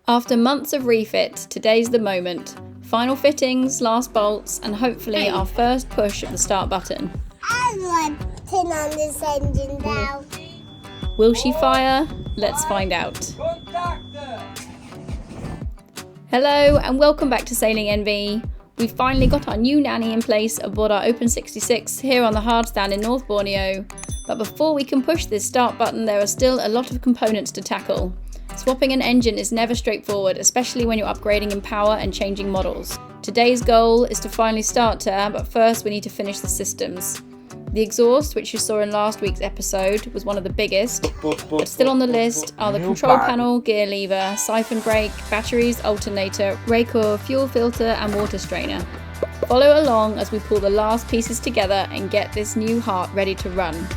After months of refit, today's the moment. Final fittings, last bolts, and hopefully our first push of the start button. I want to turn on this engine now. Will she fire? Let's find out. Hello and welcome back to Sailing Envy. We've finally got our new Nanny in place aboard our Open 66 here on the hardstand in North Borneo. But before we can push this start button, there are still a lot of components to tackle. Swapping an engine is never straightforward, especially when you're upgrading in power and changing models. Today's goal is to finally start her, but first we need to finish the systems. The exhaust, which you saw in last week's episode, was one of the biggest, but still on the list are the control panel, gear lever, siphon brake, batteries, alternator, Racor, fuel filter and water strainer. Follow along as we pull the last pieces together and get this new heart ready to run.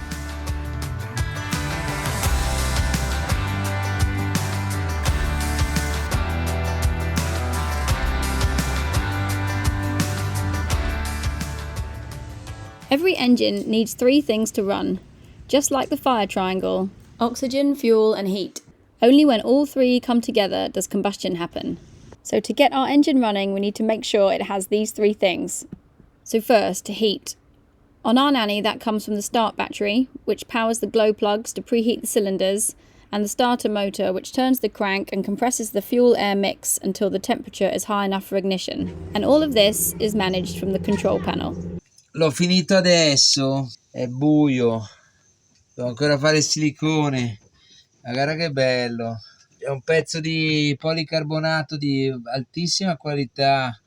Every engine needs three things to run, just like the fire triangle: oxygen, fuel and heat. Only when all three come together does combustion happen. So to get our engine running, we need to make sure it has these three things. So first, heat. On our Nanny, that comes from the start battery, which powers the glow plugs to preheat the cylinders, and the starter motor, which turns the crank and compresses the fuel-air mix until the temperature is high enough for ignition. And all of this is managed from the control panel. L'ho finito adesso, è buio, devo ancora fare il silicone, ma guarda che bello, è un pezzo di policarbonato di altissima qualità,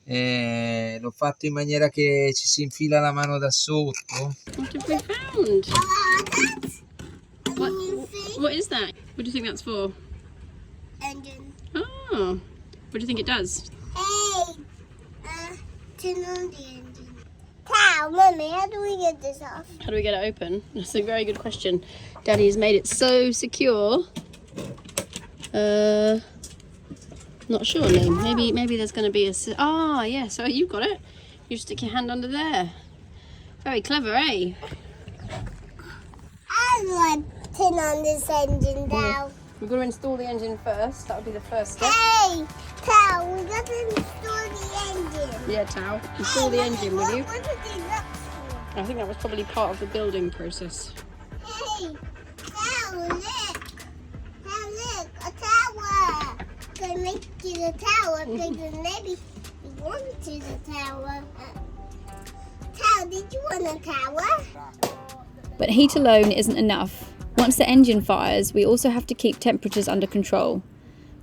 l'ho fatto in maniera che ci si infila la mano da sotto. What have we found? What is that? What do you think that's for? Engine. Oh, what do you think it does? Hey, turn on the engine. Cow, Mummy, how do we get this off? How do we get it open? That's a very good question. Daddy has made it so secure. Not sure, Lynn. Maybe there's going to be a... yeah, so you've got it. You stick your hand under there. Very clever, eh? I want to turn on this engine now. We've got to install the engine first. That would be the first step. Hey, Cow, we got to install the engine. Yeah, Tao. Install the engine, will you? What did they look for? I think that was probably part of the building process. Hey, Cow, look. Cow, look, a tower. Gonna make it a tower because maybe we want it to the tower. Cow, did you want a tower? But heat alone isn't enough. Once the engine fires, we also have to keep temperatures under control.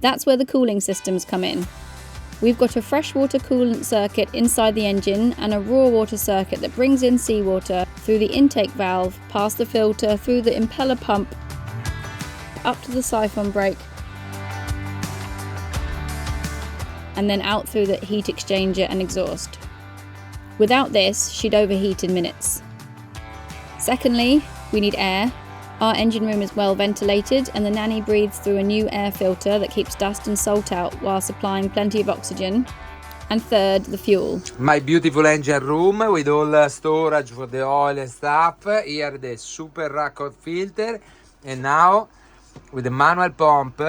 That's where the cooling systems come in. We've got a freshwater coolant circuit inside the engine and a raw water circuit that brings in seawater through the intake valve, past the filter, through the impeller pump, up to the siphon brake, and then out through the heat exchanger and exhaust. Without this, she'd overheat in minutes. Secondly, we need air. Our engine room is well ventilated and the Nanny breathes through a new air filter that keeps dust and salt out while supplying plenty of oxygen. And third, the fuel. My beautiful engine room with all storage for the oil and stuff. Here the super Racor filter. And now with the manual pump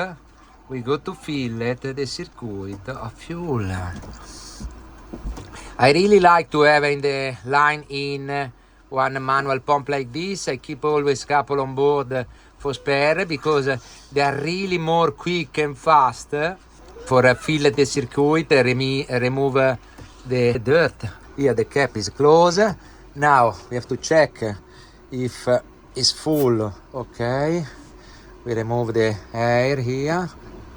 we go to fill the circuit of fuel. I really like to have in the line in one manual pump like this. I keep always couple on board for spare because they are really more quick and fast for fill the circuit and remove the dirt. Here the cap is closed. Now we have to check if it's full. Okay, we remove the air here,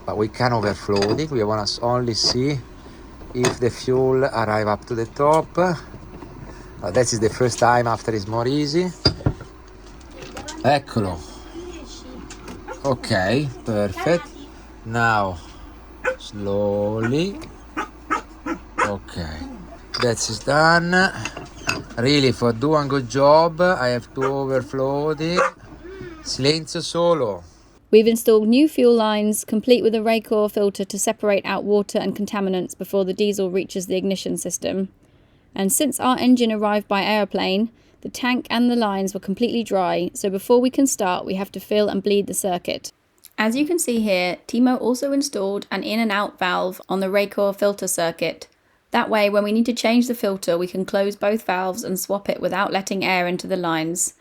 but we can overflow it. We want to only see if the fuel arrive up to the top. That is the first time, after it's more easy. Eccolo. Ok, perfect. Now, slowly. Okay, that's done. Really, for doing a good job, I have to overflow it. Silenzio solo. We've installed new fuel lines, complete with a Racor filter to separate out water and contaminants before the diesel reaches the ignition system. And since our engine arrived by aeroplane, the tank and the lines were completely dry, so before we can start we have to fill and bleed the circuit. As you can see here, Timo also installed an in and out valve on the Racor filter circuit. That way, when we need to change the filter, we can close both valves and swap it without letting air into the lines.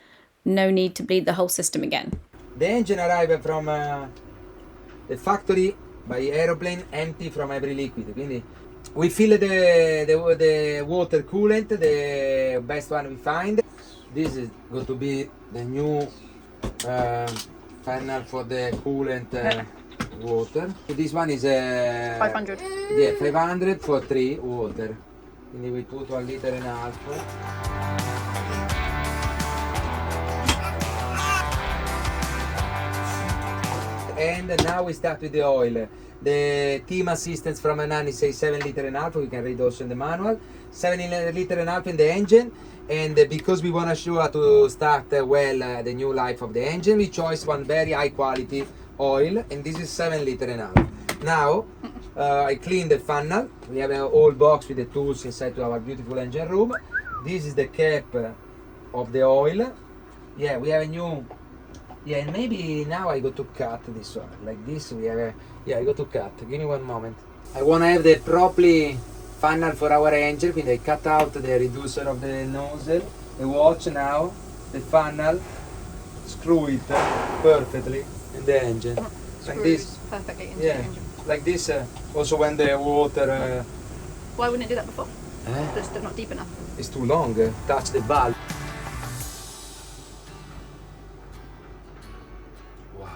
No need to bleed the whole system again. The engine arrived from the factory by aeroplane empty from every liquid. Quindi we fill the water coolant, the best one we find. This is going to be the new funnel for the coolant water. So this one is 500. Yeah, 500 for 3 water. Quindi we put 1 liter and a half. And now we start with the oil. The team assistance from Nanni says 7 liter and a half. We can read also in the manual. 7 liter and a half in the engine. And because we want to sure to start well the new life of the engine, we chose one very high quality oil, and this is 7 liter and a half. Now I clean the funnel. We have a whole box with the tools inside to our beautiful engine room. This is the cap of the oil. Yeah, we have a new. Yeah, and maybe now I go to cut this one. Like this, we have a. Yeah, I go to cut. Give me one moment. I want to have the properly funnel for our engine, quindi I cut out the reducer of the nozzle, the watch now, the funnel, screw it perfectly in the engine. Like this. Perfectly into the engine. Like this, also when the water. Why wouldn't it do that before? It's not deep enough. It's too long, touch the valve. Wow.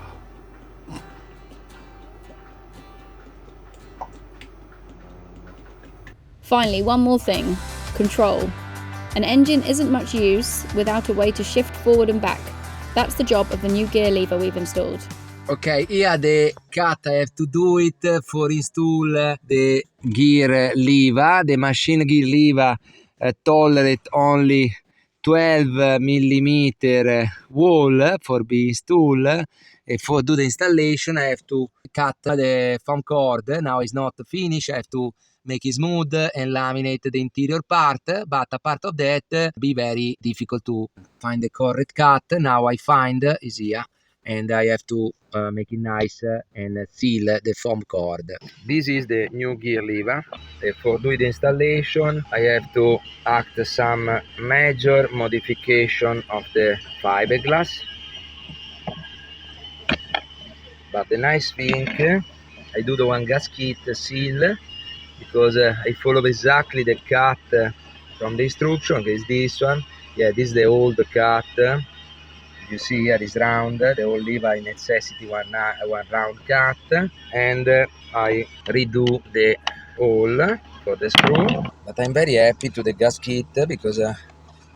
Finally, one more thing, control. An engine isn't much use without a way to shift forward and back. That's the job of the new gear lever we've installed. Okay, here the cut I have to do it for install the gear lever. The machine gear lever tolerate only 12 millimeter wall for be installed. And for do the installation I have to cut the foam cord. Now it's not finished, I have to make it smooth and laminate the interior part, but apart of that be very difficult to find the correct cut. Now I find is here, and I have to make it nice and seal the foam cord. This is the new gear lever. For doing the installation I have to act some major modification of the fiberglass, but the nice thing I do the one gasket seal, because I follow exactly the cut from the instruction. Okay, it's this one. Yeah, this is the old cut. You see here is round. The old lever necessity one round cut, and I redo the hole for the screw. But I'm very happy to the gasket because it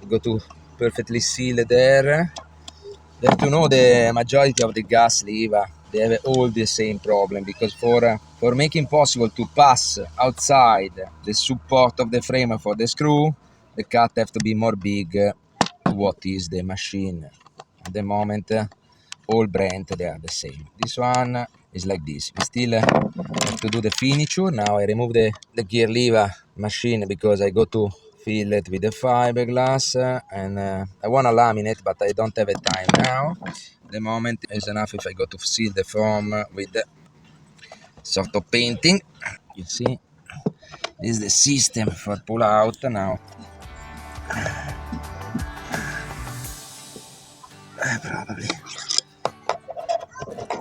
go to perfectly seal there. You have to know the majority of the gas lever, they have all the same problem, because for making possible to pass outside the support of the frame for the screw, the cut have to be more big what is the machine. At the moment all brand they are the same. This one is like this. We still have to do the finiture. Now I remove the gear lever machine because I go to fill it with the fiberglass, and I want to laminate, but I don't have a time now. At the moment is enough if I go to seal the foam with the sort of painting. You see, this is the system for pull out now. Probably.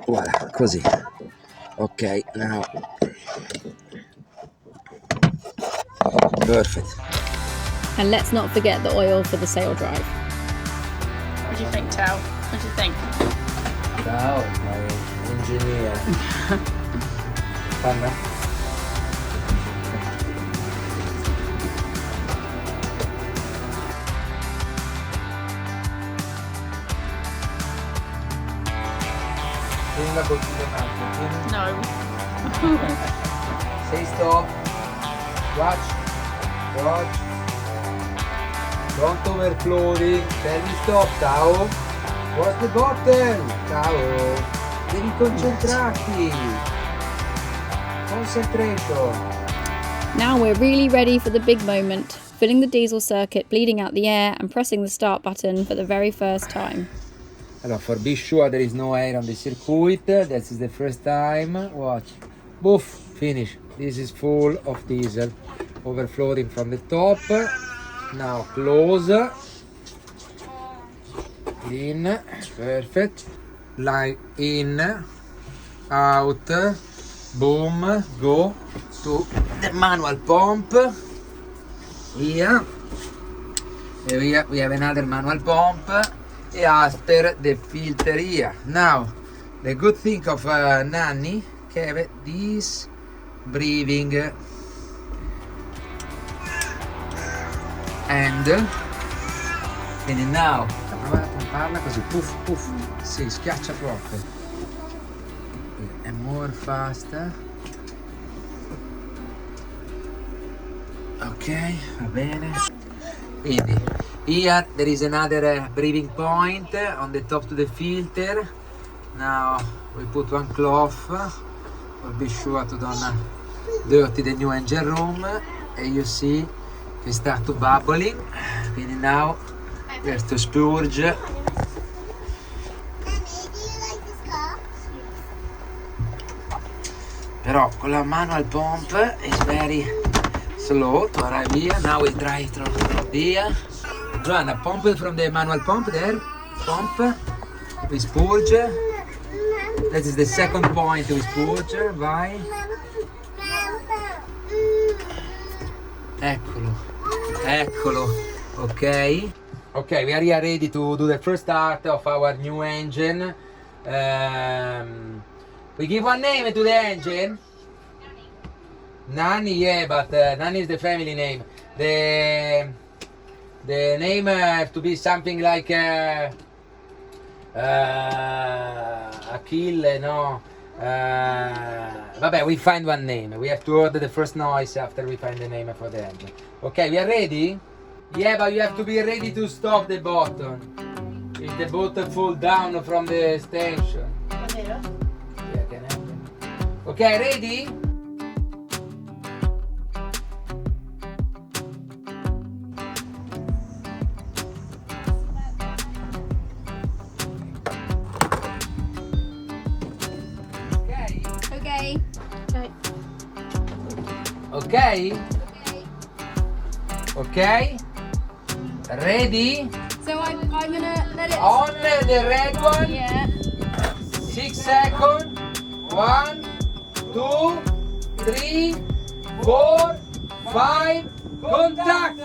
Voila, così. Ok, now. Perfect. And let's not forget the oil for the sail drive. What do you think, Tao? What do you think? Tao, my engineer. Fun, no? No. Say stop. Watch. Don't overflowing. Tell me stop, Tao. What's the bottle? Tao. Devi concentrarti. Concentration. Now we're really ready for the big moment, filling the diesel circuit, bleeding out the air and pressing the start button for the very first time. Allora, for be sure there is no air on the circuit. This is the first time. Watch. Boof, finish. This is full of diesel. Overflowing from the top. Now close. In. Perfect. Line in. Out. Boom. Go to the manual pump. Here. Here we have another manual pump. After the filter here. Now, the good thing of Nanni have this breathing and quindi now prova a pomparla così puff puff, sì, schiaccia proprio, è more fast. Ok, va bene. Quindi here there is another breathing point on the top to the filter. Now we put one cloth. We'll be sure to don't dirty the new engine room. And you see it start to bubbling. Quindi now we have to spurge. Mommy, do you like this car? Però con la manual pump is very slow to arrive here. Now we try it from here. Joanna, pump from the manual pump there. Pump. We spurge. That is the second point we spurge. Vai. Eccolo. Eccolo. Ok. Ok, we are here ready to do the first start of our new engine. We give one name to the engine. Nanni, yeah, but Nanni is the family name. The name have to be something like Achille, no? Vabbè, we find one name. We have to order the first noise after we find the name for the engine. Okay, we are ready? Yeah, but you have to be ready to stop the button. If the button fall down from the station. Yeah, can happen. Okay, ready? Okay? Okay? Ready? So I'm gonna let it. On the red one. Yeah. 6 seconds. 1, 2, 3, 4, 5. Contact!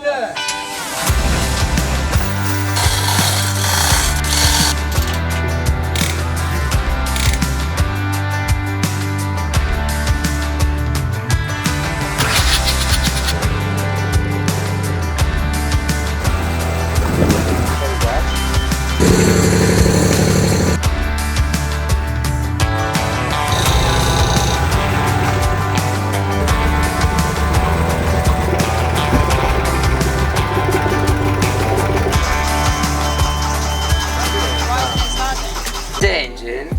Engine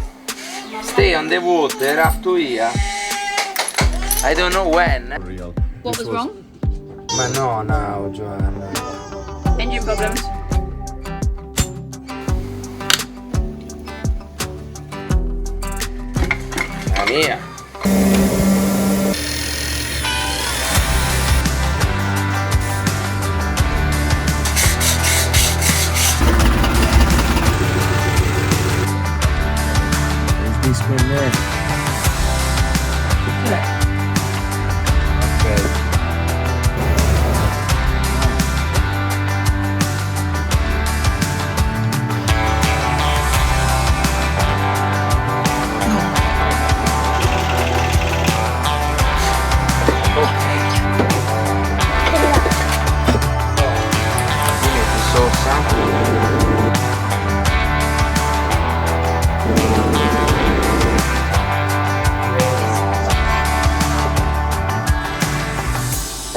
stay on the water up to here. I don't know when. What was wrong? Ma no, no, Joanna. Engine problems. La mia. This one there. Okay.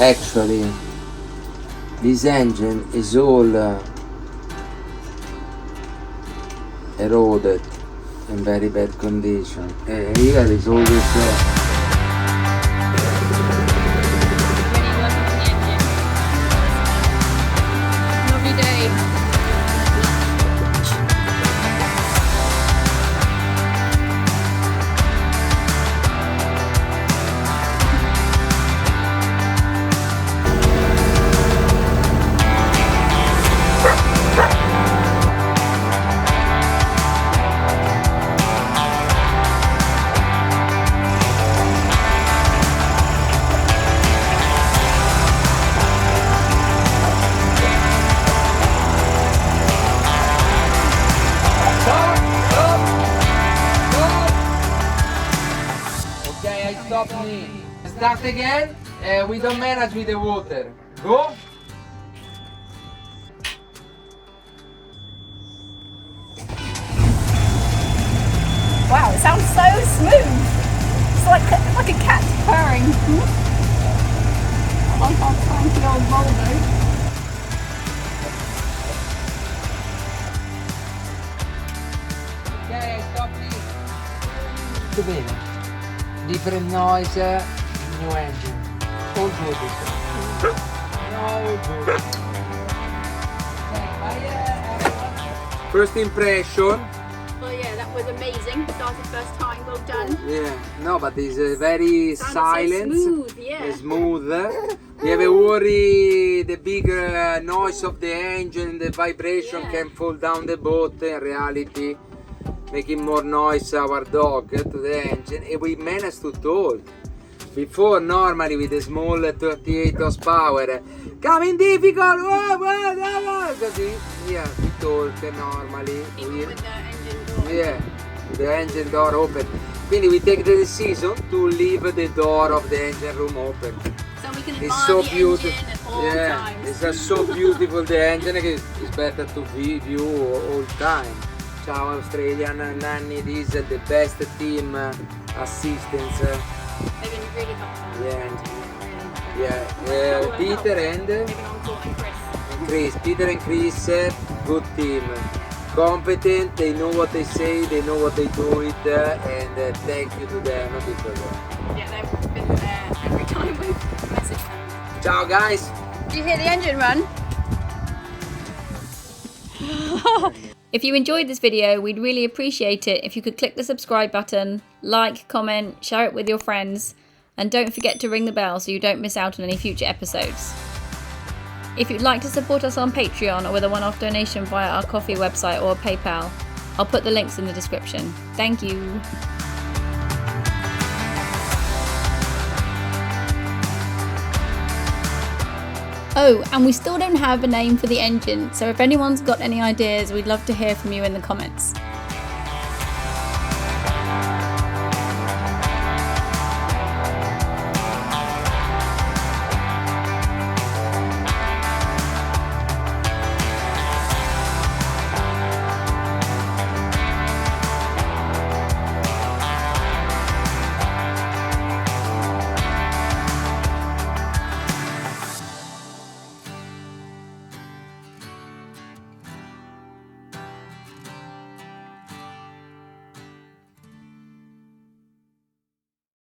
Actually, this engine is all eroded in very bad condition. Here is always Lovely day. stop me. Start again. We don't manage with the water. Go. Wow, it sounds so smooth. It's like a cat purring. I like our cranky old Volvo. Okay, stop please. Tutto bene. Different noise, new engine. All good this one. All good. First impression. Well, yeah, that was amazing. Started first time, well done. Yeah, no, but it's very silent, so smooth, yeah. smooth. We have a worry the big noise of the engine, the vibration Yeah. can fall down the boat. In reality, making more noise our dog to the engine, and we managed to talk. Before, normally with a small 38 horsepower, coming difficult, yeah, we talk normally. Even with the engine door. Yeah, the engine door open. Quindi we take the decision to leave the door of the engine room open. So we can It's admire so the beautiful. engine at all Yeah, times. it's just so beautiful the engine. It's better to view all time. Ciao Australian Nanni, this is the best team assistance. They've been really helpful. Yeah, Peter and They've been on court, and Chris. Peter and Chris, good team. Competent, they know what they say, they know what they do it, and thank you to them because. Yeah, they've been there every time we've messaged them. Ciao guys! Did you hear the engine run? If you enjoyed this video, we'd really appreciate it if you could click the subscribe button, like, comment, share it with your friends, and don't forget to ring the bell so you don't miss out on any future episodes. If you'd like to support us on Patreon or with a one-off donation via our coffee website or PayPal, I'll put the links in the description. Thank you. Oh, and we still don't have a name for the engine, so if anyone's got any ideas, we'd love to hear from you in the comments.